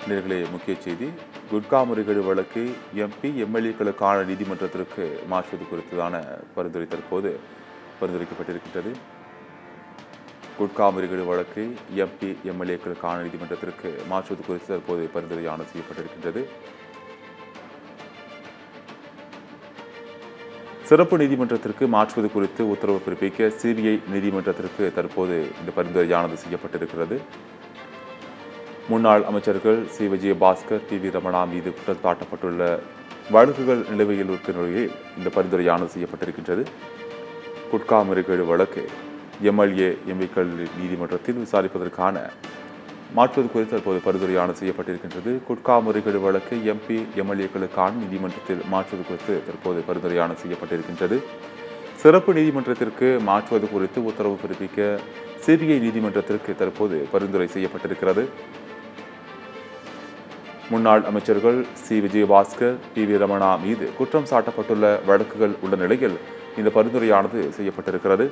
நேர்களே, முக்கிய செய்தி. குட்கா முறைகேடு வழக்கு எம்பி எம்எல்ஏக்களுக்கான நீதிமன்றத்திற்கு மாற்றுவது குறித்ததான பரிந்துரை தற்போது பரிந்துரைக்கப்பட்டிருக்கின்றது. குட்கா முறைகேடு வழக்கு எம்பி எம்எல்ஏக்களுக்கான நீதிமன்றத்திற்கு மாற்றுவது குறித்து தற்போது பரிந்துரையானது செய்யப்பட்டிருக்கின்றது. சிறப்பு நீதிமன்றத்திற்கு மாற்றுவது குறித்து உத்தரவு பிறப்பிக்க சிபிஐ நீதிமன்றத்திற்கு தற்போது இந்த பரிந்துரையானது செய்யப்பட்டிருக்கிறது. முன்னாள் அமைச்சர்கள் C Vijayabaskar, T V Ramana மீது குற்றம் சாட்டப்பட்டுள்ள வழக்குகள் நிலுவையில் இருக்க நிலையில் இந்த பரிந்துரையானது செய்யப்பட்டிருக்கின்றது. குட்கா முறைகேடு வழக்கு எம்எல்ஏ எம்பிக்கள் நீதிமன்றத்தில் விசாரிப்பதற்கான மாற்றுவது குறித்து தற்போது பரிந்துரையானது செய்யப்பட்டிருக்கின்றது. குட்கா முறைகேடு வழக்கு எம்பி எம்எல்ஏக்களுக்கான நீதிமன்றத்தில் மாற்றுவது குறித்து தற்போது பரிந்துரையானது செய்யப்பட்டிருக்கின்றது. சிறப்பு நீதிமன்றத்திற்கு மாற்றுவது குறித்து உத்தரவு பிறப்பிக்க சிபிஐ நீதிமன்றத்திற்கு தற்போது பரிந்துரை செய்யப்பட்டிருக்கிறது. முன்னாள் அமைச்சர்கள் C Vijayabaskar, T V Ramana மீது குற்றம் சாட்டப்பட்டுள்ள வழக்குகள் உள்ள நிலையில் இந்த பரிந்துரையானது செய்யப்பட்டிருக்கிறது.